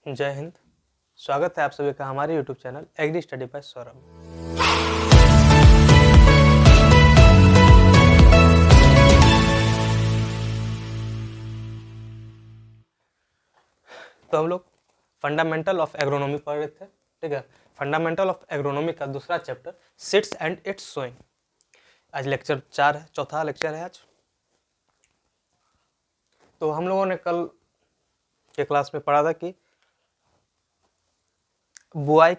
जय हिंद। स्वागत है आप सभी का हमारे YouTube channel agri study by Saurabh. तो हम लोग फंडामेंटल ऑफ एग्रोनॉमी पढ़ रहे थे, ठीक है। फंडामेंटल ऑफ एग्रोनॉमी का दूसरा chapter seeds and its sowing. आज लेक्चर 4 है, चौथा लेक्चर है आज। तो हम लोगों ने कल के क्लास में पढ़ा था कि बुआई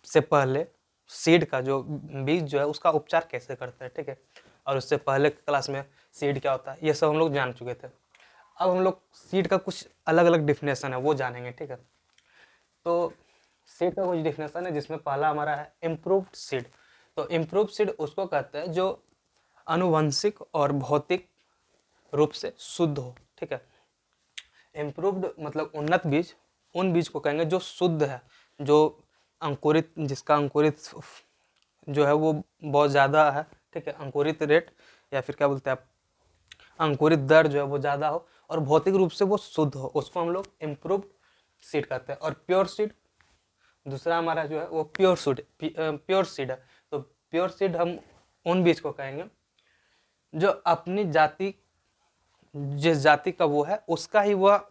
से पहले सीड का जो बीज जो है उसका उपचार कैसे करते हैं, ठीक है। और उससे पहले क्लास में सीड क्या होता है ये सब हम लोग जान चुके थे। अब हम लोग सीड का कुछ अलग अलग डिफिनेशन है वो जानेंगे, ठीक है। तो सीड का कुछ डिफिनेशन है जिसमें पहला हमारा है इम्प्रूव्ड सीड। तो इम्प्रूव्ड सीड उसको कहते हैं जो आनुवंशिक और भौतिक रूप से शुद्ध हो, ठीक है। इम्प्रूव्ड मतलब उन्नत बीज, उन बीज को कहेंगे जो शुद्ध है, जो अंकुरित, जिसका अंकुरित जो है वो बहुत ज़्यादा है, ठीक है। अंकुरित रेट या फिर क्या बोलते हैं आप, अंकुरित दर जो है वो ज़्यादा हो और भौतिक रूप से वो शुद्ध हो, उसको हम लोग इम्प्रूव्ड सीड कहते हैं। और प्योर सीड दूसरा हमारा जो है वो प्योर सीड है। तो प्योर सीड हम उन बीज को कहेंगे जो अपनी जाति, जिस जाति का वो है उसका ही वह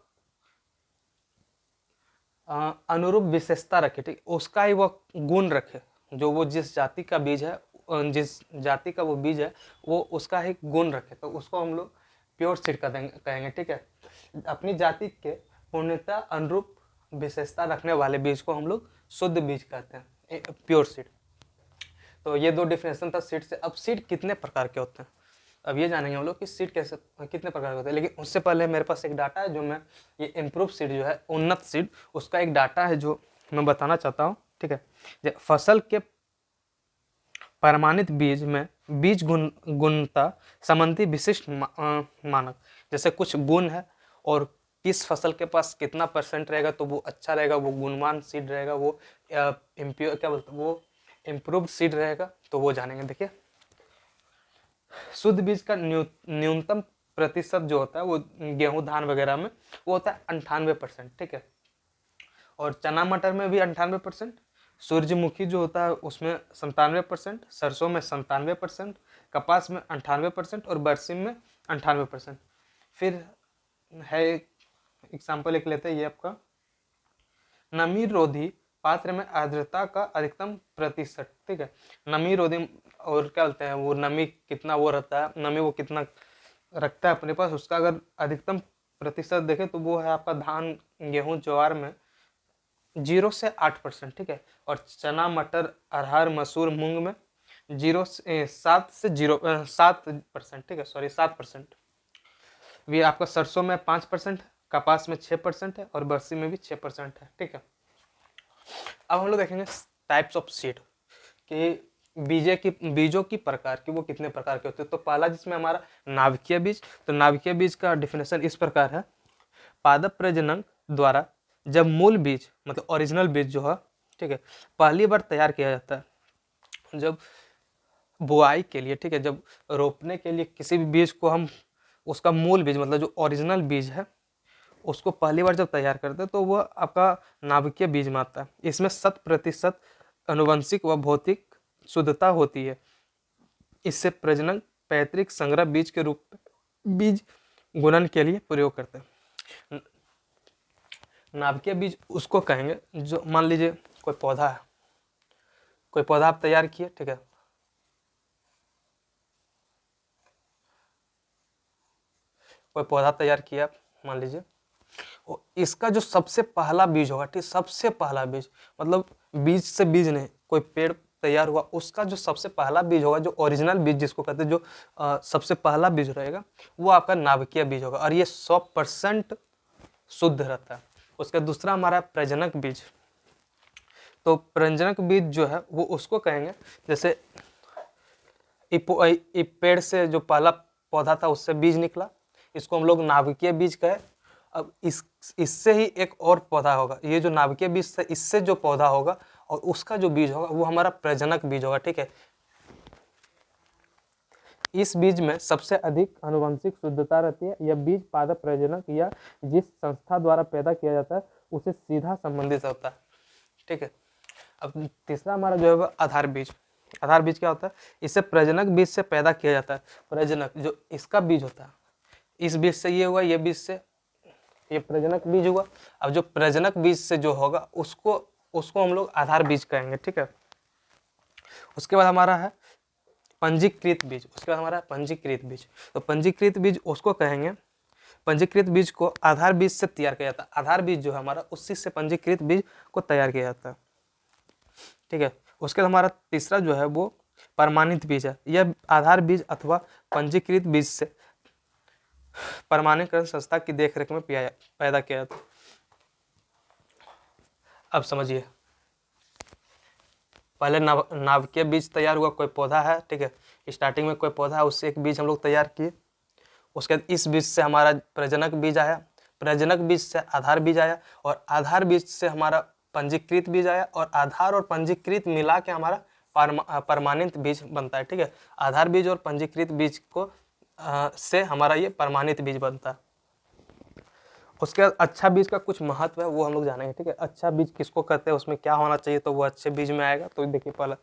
अनुरूप विशेषता रखे, ठीक, उसका ही वह गुण रखे, जो वो जिस जाति का बीज है, जिस जाति का वो बीज है वो उसका ही गुण रखे, तो उसको हम लोग प्योर सीड कहेंगे, ठीक है। अपनी जाति के पूर्णतः अनुरूप विशेषता रखने वाले बीज को हम लोग शुद्ध बीज कहते हैं, प्योर सीड। तो ये दो डिफिनेशन था सीड से। अब सीड कितने प्रकार के होते हैं अब ये जानेंगे हम लोग कि सीड कैसे कितने प्रकार के होते हैं। लेकिन उससे पहले मेरे पास एक डाटा है जो मैं ये इम्प्रूव सीड जो है, उन्नत सीड, उसका एक डाटा है जो मैं बताना चाहता हूँ, ठीक है। फसल के प्रमाणित बीज में बीज गुणता संबंधी विशिष्ट मानक, जैसे कुछ गुण है और किस फसल के पास कितना % रहेगा तो वो अच्छा रहेगा, वो गुणवान सीड रहेगा, वो इम्प्योर क्या बोलते हैं वो इम्प्रूव्ड सीड रहेगा, तो वो जानेंगे। देखिए, शुद्ध बीज का न्यूनतम प्रतिशत जो होता है वो गेहूं धान वगैरह में वो होता है 98%, ठीक है। और चना मटर में भी 98%, सूरजमुखी जो होता है उसमें 97%, सरसों में 97%, कपास में 98% और बरसीम में 98%। फिर है एग्जाम्पल एक लेते हैं, ये आपका नमी रोधी पात्र में आर्द्रता का अधिकतम प्रतिशत, ठीक है। नमी रोधी और क्या बोलते हैं वो नमी कितना वो रहता है, नमी वो कितना रखता है अपने पास, उसका अगर अधिकतम प्रतिशत देखें तो वो है आपका धान, गेहूं, ज्वार में 0 से 8%, ठीक है। और चना, मटर, अरहर, मसूर, मूंग में 7 से 7%, ठीक है, सॉरी 7%। ये आपका सरसों में 5%, कपास में 6% है और बरसी में भी 6% है, ठीक है। अब हम लोग देखेंगे टाइप्स ऑफ सीड कि बीजों की प्रकार की वो कितने प्रकार के होते हैं। तो पहला जिसमें हमारा नाभिकीय बीज, तो नाभिकीय बीज का डिफिनेशन इस प्रकार है, पादप प्रजनन द्वारा जब मूल बीज मतलब ओरिजिनल बीज जो है, ठीक है, पहली बार तैयार किया जाता है, जब बुआई के लिए, ठीक है, जब रोपने के लिए किसी भी बीज को हम उसका मूल बीज मतलब जो ओरिजिनल बीज है उसको पहली बार जब तैयार करते हैं तो वह आपका नाभिकीय बीज में आता है। इसमें 100% अनुवंशिक व भौतिक शुद्धता होती है। इससे प्रजनन पैतृक संग्रह बीज के रूप में बीज गुणन के लिए प्रयोग करते हैं। नाभिकीय बीज उसको कहेंगे जो मान लीजिए कोई पौधा है, कोई पौधा आप तैयार किए, ठीक है, कोई पौधा तैयार किया आप मान लीजिए, और इसका जो सबसे पहला बीज होगा, ठीक, सबसे पहला बीज मतलब बीज से बीज नहीं, कोई पेड़ तैयार हुआ उसका जो सबसे पहला बीज होगा, जो ओरिजिनल बीज जिसको कहते हैं, जो सबसे पहला बीज रहेगा वो आपका नाभिकीय बीज होगा और ये 100% शुद्ध रहता है। उसका दूसरा हमारा प्रजनक बीज। तो प्रजनक बीज जो है वो उसको कहेंगे जैसे पेड़ से जो पहला पौधा था उससे बीज निकला, इसको हम लोग नाभिकीय बीज कहे। अब इससे ही एक और पौधा होगा, ये जो नाभिकीय बीज से इससे जो पौधा होगा और उसका जो बीज होगा वो हमारा प्रजनक बीज होगा, ठीक है। इस बीज में सबसे अधिक आनुवंशिक शुद्धता रहती है। यह बीज पादप प्रजनक या जिस संस्था द्वारा पैदा किया जाता है उसे सीधा संबंधित होता है। ठीक है, अब तीसरा हमारा जो है वो आधार बीज। आधार बीज क्या होता है? इसे प्रजनक बीज से पैदा किया जाता है। प्रजनक जो इसका बीज होता है, इस बीज से ये हुआ, ये बीज से ये प्रजनक बीज हुआ। अब जो प्रजनक बीज से जो होगा उसको हम लोग आधार बीज कहेंगे। ठीक है, उसके बाद हमारा है पंजीकृत बीज। उसके बाद हमारा है पंजीकृत बीज। तो पंजीकृत बीज उसको कहेंगे, पंजीकृत बीज को आधार बीज से तैयार किया जाता है। आधार बीज जो है हमारा, उसी से पंजीकृत बीज को तैयार किया जाता है। ठीक है, उसके बाद हमारा तीसरा जो है वो प्रमाणित बीज है। यह आधार बीज अथवा पंजीकृत बीज से प्रमाणीकरण संस्था की देखरेख में पैदा किया जाता है। अब समझिए, पहले नाभिकीय बीज तैयार हुआ, कोई पौधा है। ठीक है, स्टार्टिंग में कोई पौधा है, उससे एक बीज हम लोग तैयार किए। उसके बाद इस बीज से हमारा प्रजनक बीज आया, प्रजनक बीज से आधार बीज आया, और आधार बीज से हमारा पंजीकृत बीज आया, और आधार और पंजीकृत मिला के हमारा प्रमाणित बीज बनता है। ठीक है, आधार बीज और पंजीकृत बीज को से हमारा ये प्रमाणित बीज बनता है। उसके बाद अच्छा बीज का कुछ महत्व है वो हम लोग जानेंगे। ठीक है, अच्छा बीज किसको कहते हैं, उसमें क्या होना चाहिए, तो वो अच्छे बीज में आएगा। तो देखिए, पहला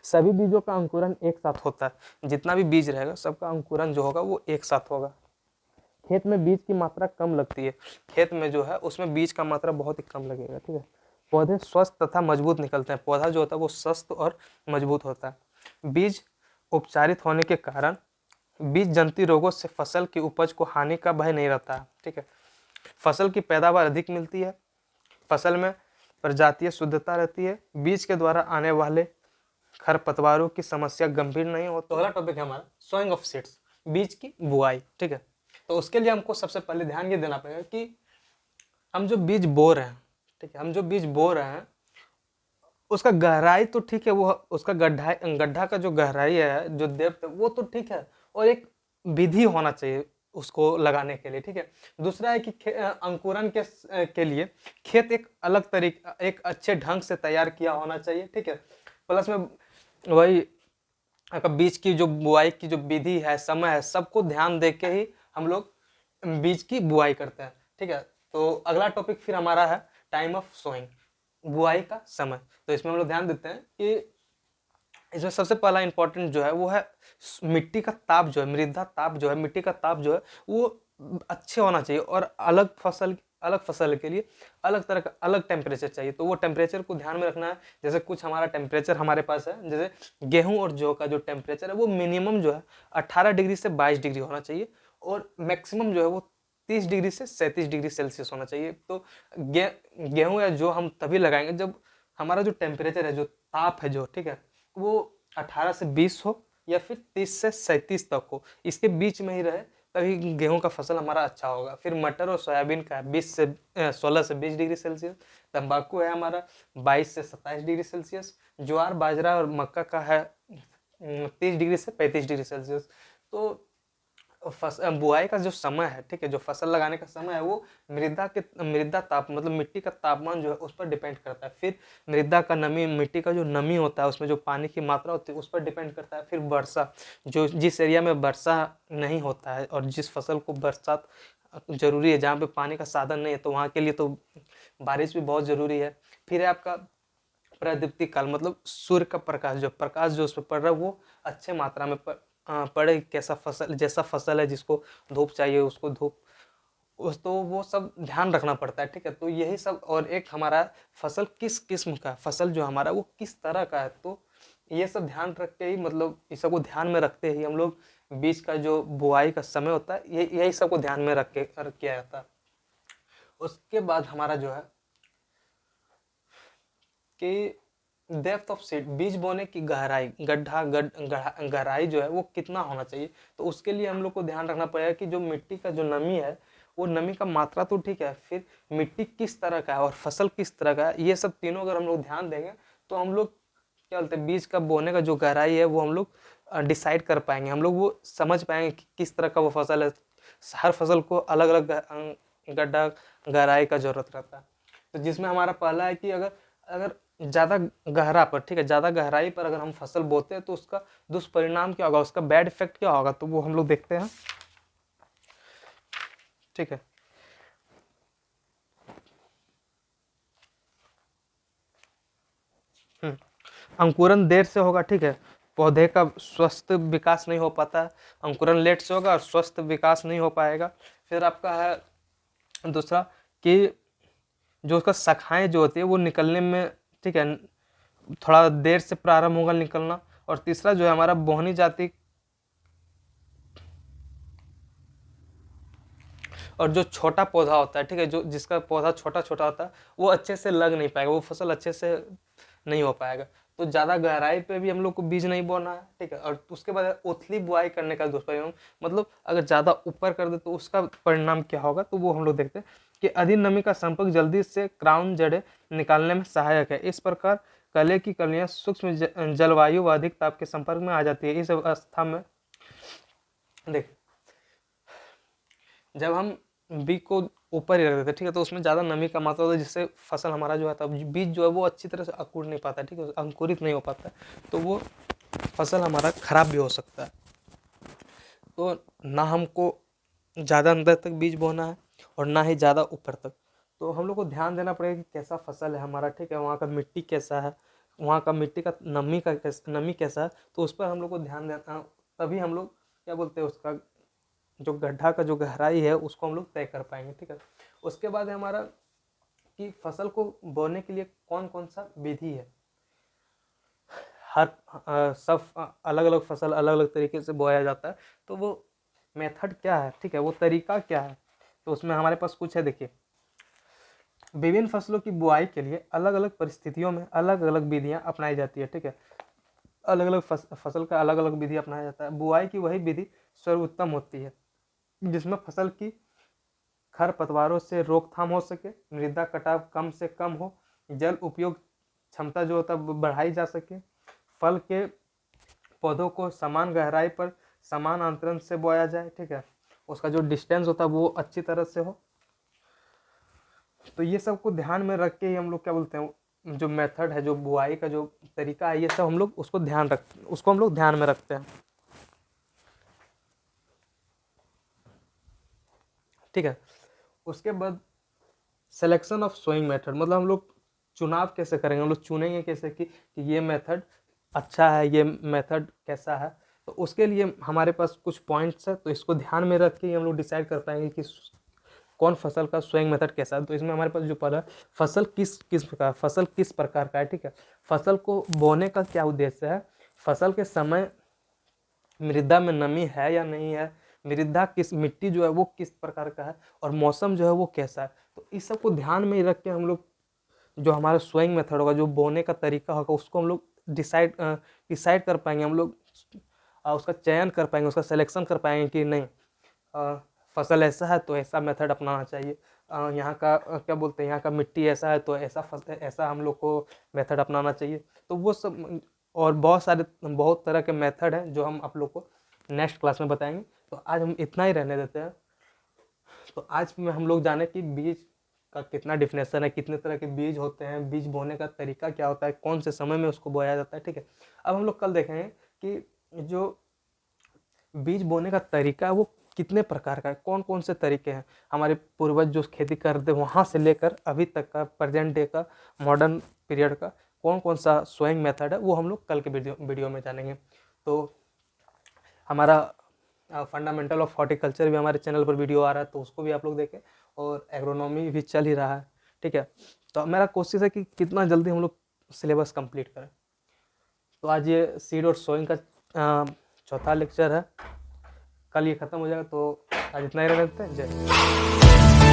सभी बीजों का अंकुरन एक साथ होता है। जितना भी बीज रहेगा सबका अंकुरन जो होगा वो एक साथ होगा। खेत में बीज की मात्रा कम लगती है। खेत में जो है उसमें बीज का मात्रा बहुत ही कम लगेगा। ठीक है, पौधे स्वस्थ तथा मजबूत निकलते हैं। पौधा जो होता है वो स्वस्थ और मजबूत होता है। बीज उपचारित होने के कारण बीज जंतु रोगों से फसल की उपज को हानि का भय नहीं रहता है। ठीक है, फसल की पैदावार अधिक मिलती है। फसल में प्रजातीय शुद्धता रहती है। बीज के द्वारा आने वाले खरपतवारों की समस्या गंभीर नहीं होती। तो अगला टॉपिक है हमारा सोइंग ऑफ सीड्स, बीज की बुआई। ठीक है, तो उसके लिए हमको सबसे पहले ध्यान ये देना पड़ेगा कि हम जो बीज बो रहे हैं, ठीक है, हम जो बीज बो रहे हैं उसका गहराई तो ठीक है, वो उसका गड्ढा का जो गहराई है, जो डेप्थ है, वो तो ठीक है, और एक विधि होना चाहिए उसको लगाने के लिए। ठीक है, दूसरा है कि अंकुरन के लिए खेत एक अलग तरीके, एक अच्छे ढंग से तैयार किया होना चाहिए। ठीक है, प्लस में वही बीज की जो बुआई की जो विधि है, समय है, सबको ध्यान दे के ही हम लोग बीज की बुआई करते हैं। ठीक है, तो अगला टॉपिक फिर हमारा है टाइम ऑफ सोइंग, बुआई का समय। तो इसमें हम लोग ध्यान देते हैं कि इसमें सबसे पहला इंपॉर्टेंट जो है वो है मिट्टी का ताप जो है, मृदा ताप जो है, मिट्टी का ताप जो है वो अच्छे होना चाहिए, और अलग फसल के लिए अलग तरह का अलग टेम्परेचर चाहिए। तो वो टेम्परेचर को ध्यान में रखना है। जैसे कुछ हमारा टेम्परेचर हमारे पास है, जैसे गेहूं और जौ का जो टेम्परेचर है वो मिनिमम जो है 18 डिग्री से 22 डिग्री होना चाहिए, और मैक्सिमम जो है वो 30 डिग्री से 37 डिग्री सेल्सियस होना चाहिए। तो गेहूं या जो हम तभी लगाएंगे जब हमारा जो टेम्परेचर है, जो ताप है जो, ठीक है, वो 18 से 20 हो या फिर 30 से 37 तक हो, इसके बीच में ही रहे, तभी गेहूं का फसल हमारा अच्छा होगा। फिर मटर और सोयाबीन का है 16 से 20 डिग्री सेल्सियस। तंबाकू है हमारा 22 से 27 डिग्री सेल्सियस। ज्वार, बाजरा और मक्का का है 30 डिग्री से 35 डिग्री सेल्सियस। तो बुआई का जो समय है, ठीक है, जो फसल लगाने का समय है, वो मृदा ताप मतलब मिट्टी का तापमान जो है उस पर डिपेंड करता है। फिर मृदा का नमी, मिट्टी का जो नमी होता है, उसमें जो पानी की मात्रा होती है उस पर डिपेंड करता है। फिर वर्षा, जो जिस एरिया में वर्षा नहीं होता है और जिस फसल को बरसात जरूरी है, जहाँ पे पानी का साधन नहीं है, तो वहाँ के लिए तो बारिश भी बहुत जरूरी है। फिर है आपका प्रदीप्ति काल, मतलब सूर्य का प्रकाश जो उस पर पड़ रहा है वो अच्छे मात्रा में पड़े। कैसा फसल, जैसा फसल है, जिसको धूप चाहिए उसको धूप, उस तो वो सब ध्यान रखना पड़ता है। ठीक है, तो यही सब। और एक हमारा फसल किस किस्म का, फसल जो हमारा वो किस तरह का है, तो ये सब ध्यान रख के ही, मतलब इस सबको ध्यान में रखते ही हम लोग बीज का जो बुआई का समय होता है, यही सबको ध्यान में रख किया जाता है। उसके बाद हमारा जो है कि डेप्थ ऑफ सीड, बीज बोने की गहराई, गहराई जो है वो कितना होना चाहिए। तो उसके लिए हम लोग को ध्यान रखना पड़ेगा कि जो मिट्टी का जो नमी है, वो नमी का मात्रा तो ठीक है, फिर मिट्टी किस तरह का है और फसल किस तरह का है, ये सब तीनों अगर हम लोग ध्यान देंगे तो हम लोग क्या बोलते हैं, बीज का बोने का जो गहराई है वो हम लोग डिसाइड कर पाएंगे। हम लोग वो समझ पाएंगे कि किस तरह का वो फसल है। हर फसल को अलग अलग गड्ढा गहराई का जरूरत रहता है। तो जिसमें हमारा पहला है कि अगर ज़्यादा गहरा पर, ठीक है, ज़्यादा गहराई पर अगर हम फसल बोते हैं तो उसका दुष्परिणाम क्या होगा, उसका बैड इफेक्ट क्या होगा, तो वो हम लोग देखते हैं। ठीक है, अंकुरन देर से होगा, ठीक है, पौधे का स्वस्थ विकास नहीं हो पाता है, अंकुरन लेट से होगा और स्वस्थ विकास नहीं हो पाएगा। फिर आपका है दूसरा कि जो उसका शाखाएं जो होती है वो निकलने में, ठीक है, थोड़ा देर से प्रारंभ होगा निकलना। और तीसरा जो है हमारा बोहनी जाति, और जो छोटा पौधा होता है, ठीक है, जो जिसका पौधा छोटा छोटा होता है वो अच्छे से लग नहीं पाएगा, वो फसल अच्छे से नहीं हो पाएगा। तो ज़्यादा गहराई पे भी हम लोग को बीज नहीं बोना है, ठीक है। और उसके बाद उथली बुआई करने का दुष्परिणाम, मतलब अगर ज़्यादा ऊपर कर दे तो उसका परिणाम क्या होगा, तो वो हम लोग देखते हैं कि अधिक नमी का संपर्क जल्दी से क्राउन जड़ें निकालने में सहायक है। इस प्रकार कले की कलियां सूक्ष्म जलवायु व अधिक ताप के संपर्क में आ जाती है। इस अवस्था में देख, जब हम बीज को ऊपर ही रख देते हैं, ठीक है, तो उसमें ज़्यादा नमी का मात्रा होता है, जिससे फसल हमारा जो है बीज जो है वो अच्छी तरह से अंकुर नहीं पाता है, ठीक है, अंकुरित नहीं हो पाता है, तो वो फसल हमारा खराब भी हो सकता है। तो ना हमको ज़्यादा अंदर तक बीज बोना है और ना ही ज़्यादा ऊपर तक। तो हम लोग को ध्यान देना पड़ेगा कि कैसा फसल है हमारा, ठीक है, वहाँ का मिट्टी कैसा है, वहाँ का मिट्टी का नमी कैसा है, तो उस पर हम लोग को ध्यान देना, तभी हम लोग क्या बोलते हैं उसका जो गड्ढा का जो गहराई है उसको हम लोग तय कर पाएंगे, ठीक है। उसके बाद है हमारा कि फसल को बोने के लिए कौन कौन सा विधि है। हर सब अलग अलग फसल अलग अलग तरीके से बोया जाता है, तो वो मेथड क्या है, ठीक है, वो तरीका क्या है, तो उसमें हमारे पास कुछ है। देखिए, विभिन्न फसलों की बुआई के लिए अलग अलग परिस्थितियों में अलग अलग विधियां अपनाई जाती है, ठीक है, अलग अलग फसल का अलग अलग विधि अपनाया जाता है। बुआई की वही विधि सर्वोत्तम होती है जिसमें फसल की खरपतवारों से रोकथाम हो सके, मृदा कटाव कम से कम हो, जल उपयोग क्षमता जो होता है बढ़ाई जा सके, फल के पौधों को समान गहराई पर समान अंतरण से बोया जाए, ठीक है, उसका जो डिस्टेंस होता है वो अच्छी तरह से हो। तो ये सब को ध्यान में रख के ही हम लोग क्या बोलते हैं, जो मेथड है, जो बुआई का जो तरीका है, ये सब हम लोग उसको हम लोग ध्यान में रखते हैं, ठीक है। उसके बाद सिलेक्शन ऑफ सोइंग मेथड, मतलब हम लोग चुनाव कैसे करेंगे, हम लोग चुनेंगे कैसे कि ये मेथड अच्छा है, ये मेथड कैसा है। तो उसके लिए हमारे पास कुछ पॉइंट्स है, तो इसको ध्यान में रख के ही हम लोग डिसाइड कर पाएंगे कि कौन फसल का सोइंग मेथड कैसा है। तो इसमें हमारे पास जो पहला फसल किस प्रकार का है, ठीक है, फसल को बोने का क्या उद्देश्य है, फसल के समय मृदा में नमी है या नहीं है, मृदा किस मिट्टी जो है वो किस प्रकार का है, और मौसम जो है वो कैसा है। तो इस सब को ध्यान में ही रख के हम लोग जो हमारा सोइंग मेथड होगा, जो बोने का तरीका होगा, उसको हम लोग डिसाइड कर पाएंगे, हम लोग उसका चयन कर पाएंगे, उसका सिलेक्शन कर पाएंगे कि नहीं फसल ऐसा है तो ऐसा मेथड अपनाना चाहिए, यहाँ का क्या बोलते हैं, यहाँ का मिट्टी ऐसा है तो ऐसा हम लोग को मेथड अपनाना चाहिए। तो वो सब और बहुत तरह के मेथड हैं जो हम आप लोग को नेक्स्ट क्लास में बताएंगे। तो आज हम इतना ही रहने देते हैं। तो आज में हम लोग जाने कि बीज का कितना डिफिनेशन है, कितने तरह के बीज होते हैं, बीज बोने का तरीका क्या होता है, कौन से समय में उसको बोया जाता है, ठीक है। अब हम लोग कल देखेंगे कि जो बीज बोने का तरीका है वो कितने प्रकार का है, कौन कौन से तरीके हैं, हमारे पूर्वज जो खेती करते वहाँ से लेकर अभी तक का प्रेजेंट डे का मॉडर्न पीरियड का कौन कौन सा सोइंग मेथड है, वो हम लोग कल के वीडियो में जानेंगे। तो हमारा फंडामेंटल ऑफ हॉर्टिकल्चर भी हमारे चैनल पर वीडियो आ रहा है, तो उसको भी आप लोग देखें, और एग्रोनॉमी भी चल ही रहा है, ठीक है। तो मेरा कोशिश है कि कितना जल्दी हम लोग सिलेबस कंप्लीट करें। तो आज ये सीड और सोइंग का चौथा लेक्चर है, कल ये ख़त्म हो जाएगा। तो आज इतना ही रहते हैं। जय